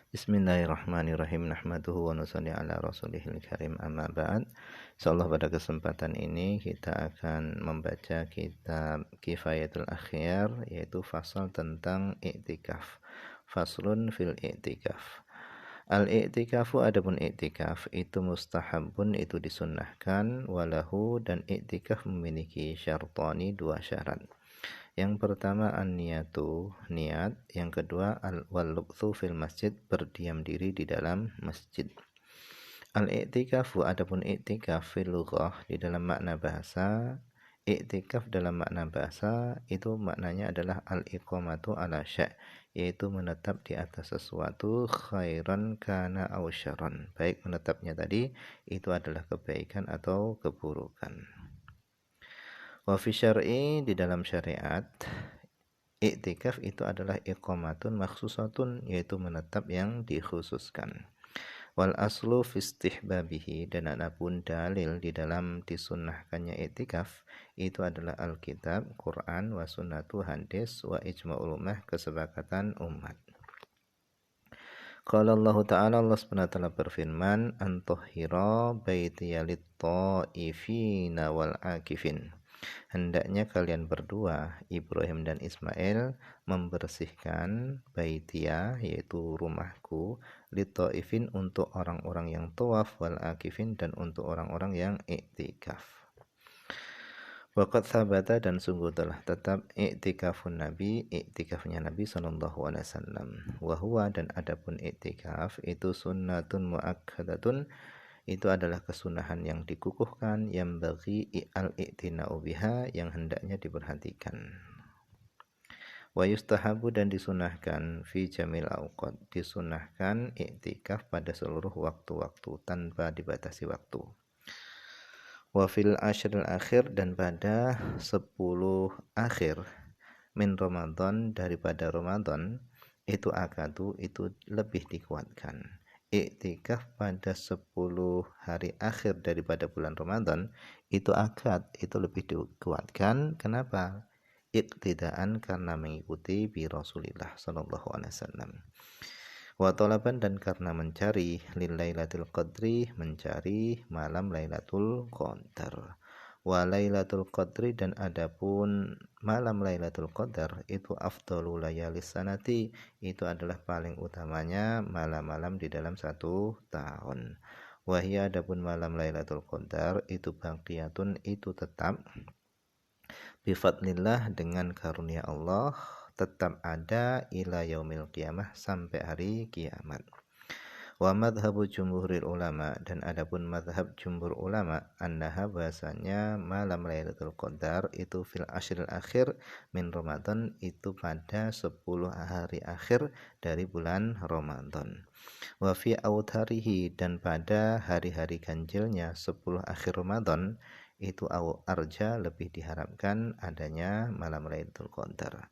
Bismillahirrahmanirrahim. Nahmaduhu wa nusalli ala rasulihil karim, amma ba'd. Insyaallah pada kesempatan ini kita akan membaca kitab Kifayatul Akhyar, yaitu fasal tentang i'tikaf. Faslun fil i'tikaf. Al-i'tikafu, adapun i'tikaf itu mustahabun, itu disunnahkan, walahu, dan i'tikaf memiliki syartani, dua syarat. Yang pertama an-niyatu, niat. Yang kedua wal-luqthu fil masjid, berdiam diri di dalam masjid. Al-i'tikafu, adapun i'tikaf fil lughah, di dalam makna bahasa. I'tikaf dalam makna bahasa itu maknanya adalah al-iqamatu ala syai', yaitu menetap di atas sesuatu, khairan kana aw syarran, baik menetapnya tadi itu adalah kebaikan atau keburukan. Wa fi syar'i, di dalam syariat, i'tikaf itu adalah iqamatun makhsusatun, yaitu menetap yang dikhususkan. Wal aslu fi istihbabihi, dan adapun dalil di dalam disunnahkannya i'tikaf itu adalah Alkitab, Quran, wa sunnatu, hadis, wa ijma'ul ummah, kesepakatan umat. Qala Allah Ta'ala, Allah SWT berfirman, antahhira baitiya lit-ta'ifina wal akifin. Hendaknya kalian berdua, Ibrahim dan Ismail, membersihkan baitia, yaitu rumahku, lit-ta'ifin, untuk orang-orang yang tawaf, wal akifin, dan untuk orang-orang yang i'tikaf. Waqad sabata, dan sungguh telah tetap, i'tikafun Nabi, i'tikafnya Nabi sallallahu alaihi wasallam. Wa huwa, dan adapun i'tikaf itu sunnatun muakkadatun, itu adalah kesunahan yang dikukuhkan, yang bagi al-i'tina'u biha, yang hendaknya diperhatikan. Wa yustahabu, dan disunahkan, fi jamil awqat, disunahkan i'tikaf pada seluruh waktu-waktu tanpa dibatasi waktu. Wa fil ashril akhir, dan pada 10 akhir, min Ramadan, daripada Ramadan, itu akadu, itu lebih dikuatkan. I'tikaf pada 10 hari akhir daripada bulan Ramadan itu akad, itu lebih dikuatkan. Kenapa? Iqtidaan, karena mengikuti bi Rasulillah sallallahu alaihi wasallam. Wa talaban, dan karena mencari lil lailatul qadri, mencari malam Lailatul Qadar. Wa lailatul qadri, dan adapun malam Lailatul Qadar itu afdalu layalis sanati, itu adalah paling utamanya malam-malam di dalam satu tahun. Wahia, adapun malam Lailatul Qadar itu baqiyatun, itu tetap, bifadlillah, dengan karunia Allah, tetap ada, ila yaumil qiyamah, sampai hari kiamat. Wa madhabu jumhuril ulama, dan adapun madhab jumhur ulama, annaha, bahasanya malam Lailatul Qadar itu fil ashril akhir min Ramadan, itu pada 10 hari akhir dari bulan Ramadan. Wa fi autarihi, dan pada hari-hari ganjilnya 10 akhir Ramadan, itu arja, lebih diharapkan adanya malam Lailatul Qadar.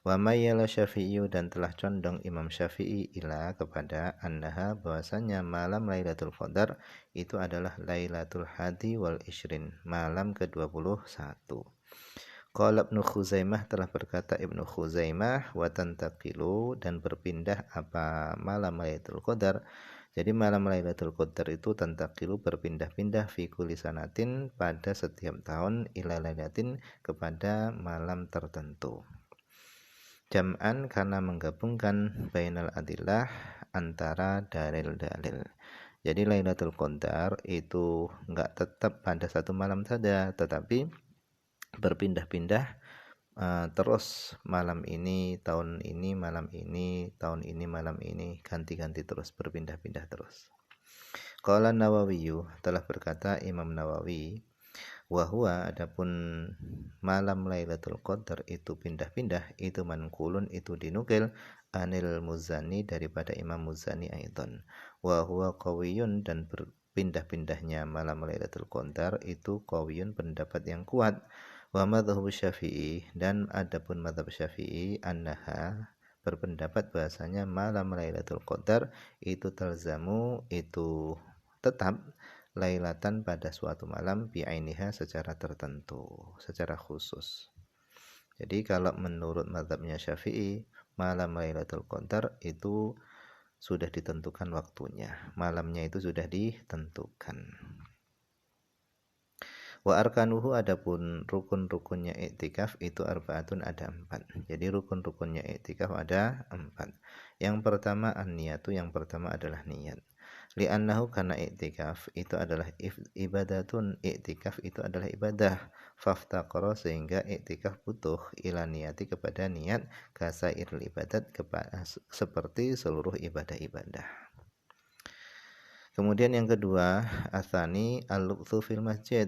Wa mayyala Syafi'i, dan telah condong Imam Syafi'i ila, kepada, annaha, bahwasanya malam Lailatul Qadar itu adalah Lailatul Hadi wal Ishrin, malam ke-21. Qala Ibnu Khuzaimah, telah berkata Ibnu Khuzaimah, wa tantaqilu, dan berpindah apa malam Lailatul Qadar. Jadi malam Lailatul Qadar itu tantaqilu, berpindah-pindah, fi kulli sanatin, pada setiap tahun, ila lailatin, kepada malam tertentu. Jam'an, karena menggabungkan bainal adillah, antara dalil-dalil. Jadi Lailatul Qadar itu enggak tetap pada satu malam saja, tetapi berpindah-pindah, terus malam ini, tahun ini, malam ini, tahun ini, malam ini, ganti-ganti terus, berpindah-pindah terus. Qala Nawawi, telah berkata Imam Nawawi, wa huwa, adapun malam Lailatul Qadar itu pindah-pindah, itu manqulun, itu dinukil, anil Muzani, daripada Imam Muzani aidan. Wa huwa qawiyun, dan berpindah-pindahnya malam Lailatul Qadar itu qawiyun, pendapat yang kuat. Wa madhhab Syafi'i, dan adapun madhab Syafi'i, annaha, berpendapat bahasanya malam Lailatul Qadar itu talzamu, itu tetap, lailatan, pada suatu malam, bi'ainiha, secara tertentu, secara khusus. Jadi kalau menurut mazhabnya Syafi'i, malam Lailatul Qadar itu sudah ditentukan waktunya, malamnya itu sudah ditentukan. Wa arkanuhu, adapun rukun-rukunnya iktikaf itu arbaatun, ada 4. Jadi rukun-rukunnya iktikaf ada 4. Yang pertama an-niyatu, yang pertama adalah niat. Li'annahu, karena iktikaf itu adalah ibadatun, iktikaf itu adalah ibadah. Faftaqara, sehingga iktikaf butuh ila niyati, kepada niat, kasairil ibadat, seperti seluruh ibadah-ibadah. Kemudian yang kedua, atsani al-luqthu fil masjid.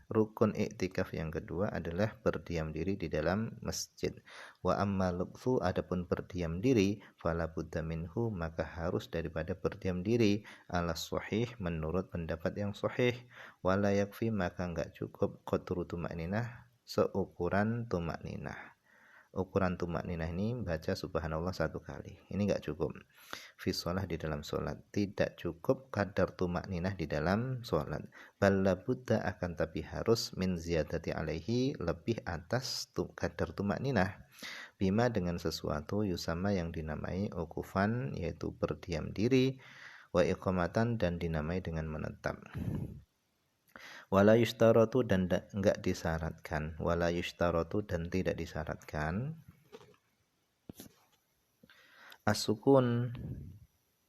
Rukun iktikaf yang kedua adalah berdiam diri di dalam masjid. Wa amma luqthu, adapun berdiam diri, fala budda minhu, maka harus daripada berdiam diri, ala sahih, menurut pendapat yang sahih. Wala yakfi, maka enggak cukup, qadru tumakninah, seukuran tumakninah. Ukuran tumakninah ini baca subhanallah 1 kali. Ini enggak cukup. Fi sholah, di dalam sholat, tidak cukup kadar tumakninah di dalam sholat. Bal labudda, akan tapi harus, min ziyadati alaihi, lebih atas kadar tumakninah, bima, dengan sesuatu, yusama, yang dinamai ukufan, yaitu berdiam diri, wa iqamatan, dan dinamai dengan menetap. Wala yushtaratu, dan enggak disyaratkan, wala yushtaratu, dan tidak disyaratkan, as-sukun,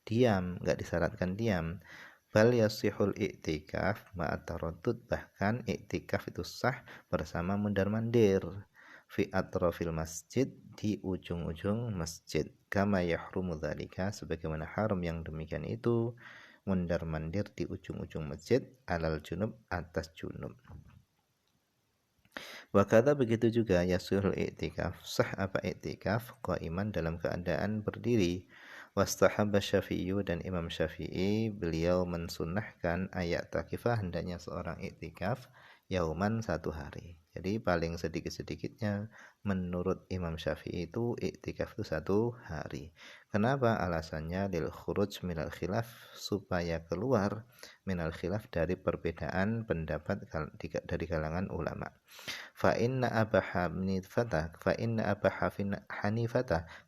diam, enggak disyaratkan diam. Bal yasihul iktikaf ma'at taraddud, bahkan iktikaf itu sah bersama mundar-mandir, fi atrafil masjid, di ujung-ujung masjid, kama yahrumu dzalika, sebagaimana haram yang demikian itu, mundar-mandir di ujung-ujung masjid, alal junub, atas junub. Wakata, begitu juga, yasihul iktikaf, sah apa iktikaf, qaiman, dalam keadaan berdiri. Wastahabba Syafi'i, dan Imam Syafi'i beliau mensunnahkan ayat takifah, hendaknya seorang iktikaf yauman, 1 hari. Jadi paling sedikit-sedikitnya menurut Imam Syafi'i itu iktikaf itu 1 hari. Kenapa? Alasannya lil khuruj minal khilaf, supaya keluar minal khilaf, dari perbedaan pendapat dari kalangan ulama. Fa inna Aba Hanifah,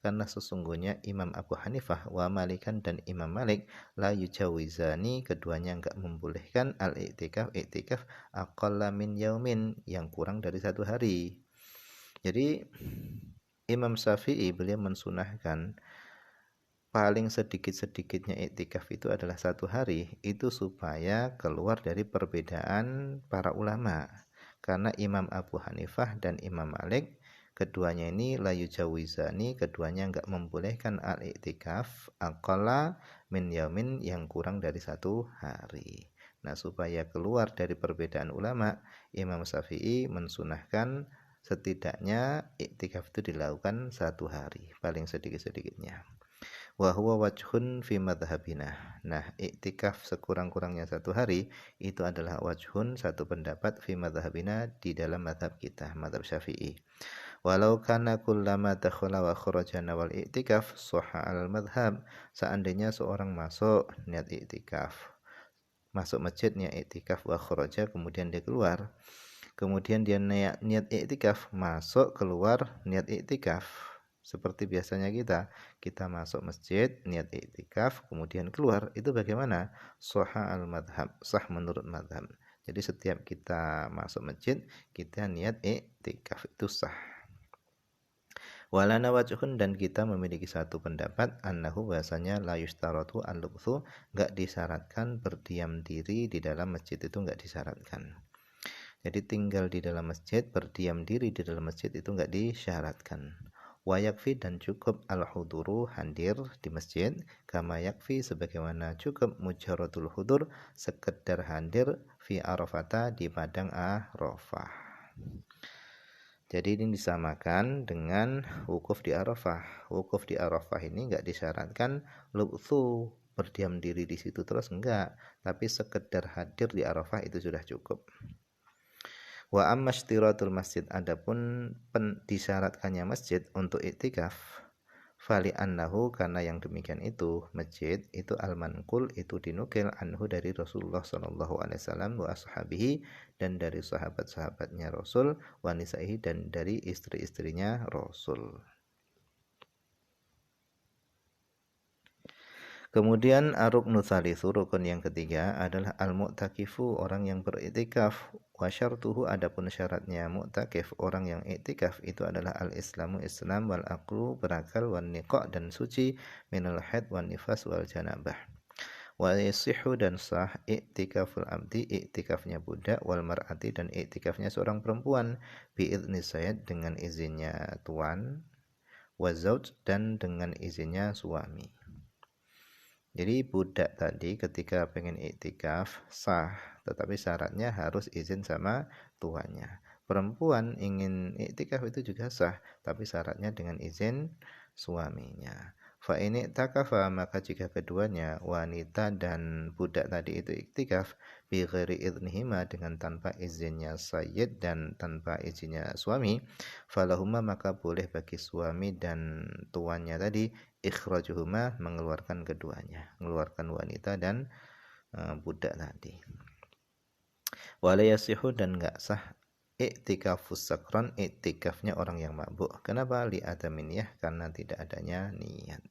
karena sesungguhnya Imam Abu Hanifah, wa Malikan, dan Imam Malik, la yujawizani, keduanya enggak membolehkan, al-iktikaf, iktikaf, aqalla min yaumin, yang kurang dari 1 hari. Jadi Imam Syafi'i beliau mensunahkan paling sedikit-sedikitnya iktikaf itu adalah 1 hari, itu supaya keluar dari perbedaan para ulama. Karena Imam Abu Hanifah dan Imam Malik, keduanya ini la yujawizani, keduanya enggak membolehkan al-iktikaf aqalla min yaumin, yang kurang dari 1 hari. Nah, supaya keluar dari perbedaan ulama, Imam Syafi'i mensunahkan setidaknya iktikaf itu dilakukan 1 hari, paling sedikit-sedikitnya. Wa huwa wajhun fi madhabina. Nah, iktikaf sekurang-kurangnya 1 hari itu adalah wajhun, satu pendapat, fi madhabina, di dalam madhab kita, madhab Syafi'i. Walau kana kullama dakhala wa kharaja nawal iktikaf sahha al madhab, seandainya seorang masuk niat iktikaf, masuk masjid niat iktikaf, wa kharaja, kemudian dia keluar, kemudian dia niat iktikaf, masuk keluar niat iktikaf, seperti biasanya kita masuk masjid niat iktikaf kemudian keluar, itu bagaimana? Sahha al madhab, sah menurut madhab. Jadi setiap kita masuk masjid kita niat iktikaf, itu sah. Walana wajhun, dan kita memiliki satu pendapat, annahu, bahasanya, la yustaratu al-luqthu, enggak disyaratkan berdiam diri di dalam masjid, itu enggak disyaratkan. Jadi tinggal di dalam masjid, berdiam diri di dalam masjid itu enggak disyaratkan. Wa yakfi, dan cukup al-huduru, hadir di masjid, kama yakfi, sebagaimana cukup mujarradul hudur, sekedar hadir, fi arafata, di padang Arafah. Jadi ini disamakan dengan wukuf di Arafah. Wukuf di Arafah ini enggak disyaratkan luqthu, berdiam diri di situ terus, enggak, tapi sekedar hadir di Arafah itu sudah cukup. Wa amma ishtiratul masjid, adapun disyaratkannya masjid untuk iktikaf, fali annahu, karena yang demikian itu, masjid itu al-manqul, itu dinukil, anhu, dari Rasulullah sallallahu alaihi wasallam, wa ashabihi, dan dari sahabat-sahabatnya Rasul, wa nisaihi, dan dari istri-istrinya Rasul. Kemudian ar-ruknu tsalitsu, rukun yang ketiga adalah al-mu'takifu, orang yang beriktikaf. Wa syartuhu, adapun syaratnya mu'takif, orang yang iktikaf itu adalah al-islamu, Islam, wal aqlu, berakal, wan niqa, dan suci, minal haid wan nifas wal janabah. Wa yasihu, dan sah, iktikaful abdi, iktikafnya budak, wal mar'ati, dan iktikafnya seorang perempuan, biidzni sayyid, dengan izinnya tuan, wa zauj, dan dengan izinnya suami. Jadi budak tadi ketika pengen iktikaf sah, tetapi syaratnya harus izin sama tuannya. Perempuan ingin iktikaf itu juga sah, tapi syaratnya dengan izin suaminya. Fa ini takafa, maka jika keduanya wanita dan budak tadi itu iktikaf bi ghairi idznihima, dengan tanpa izinnya sayyid dan tanpa izinnya suami, falahuma, maka boleh bagi suami dan tuannya tadi ikhrajuhuma, mengeluarkan keduanya, mengeluarkan wanita dan budak tadi. Wala yasihu, dan enggak sah iktikafus sakran, iktikafnya orang yang mabuk. Kenapa? Li adamin niyah, karena tidak adanya niat.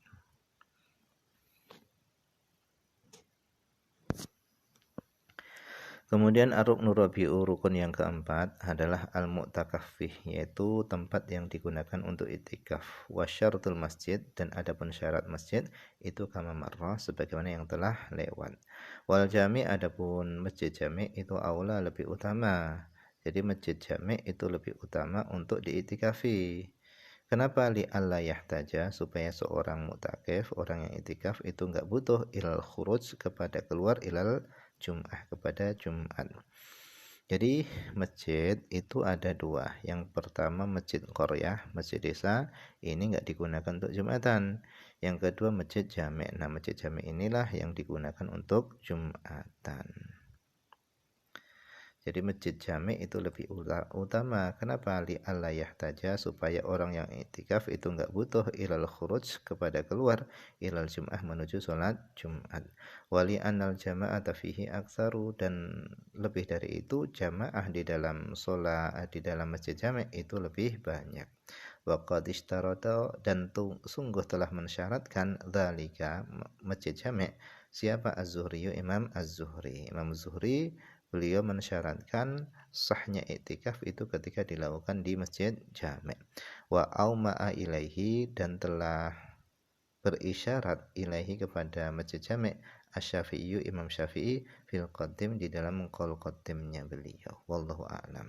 Kemudian ar-ruknu rabi'u, rukun yang keempat adalah al-mu'takaf fih, yaitu tempat yang digunakan untuk iktikaf. Wa syaratul masjid, dan adapun syarat masjid itu kama marrah, sebagaimana yang telah lewat. Wal jami', adapun masjid jami' itu aula, lebih utama. Jadi masjid jami' itu lebih utama untuk diiktikafi. Kenapa? Li alla yahtaja, supaya seorang mu'takif, orang yang iktikaf itu enggak butuh ilal khuruj, kepada keluar, ilal Jum'ah, kepada Jumat. Jadi masjid itu ada dua. Yang pertama masjid qaryah, masjid desa, ini enggak digunakan untuk Jumatan. Yang kedua masjid jami'. Nah, masjid jami' inilah yang digunakan untuk Jumatan. Jadi masjid jami' itu lebih utama. Kenapa? Li alla yahtaja, supaya orang yang iktikaf itu enggak butuh ilal khuruj, kepada keluar, ilal jum'ah, menuju sholat Jumat. Wali anal jama'ata fihi aksaru, dan lebih dari itu jamaah di dalam sholat di dalam masjid jami' itu lebih banyak. Wa qad ishtarata, dan sungguh telah mensyaratkan dzalika, masjid jami', siapa? Az-Zuhri, Imam Az-Zuhri. Imam Az-Zuhri, beliau mensyaratkan sahnya iktikaf itu ketika dilakukan di masjid jami'. Wa auma'a ilaihi, dan telah berisyarat ilaihi, kepada masjid jami', Asy-Syafi'i, Imam Syafi'i, fil qadim, di dalam qaul qadimnya beliau. Wallahu a'lam.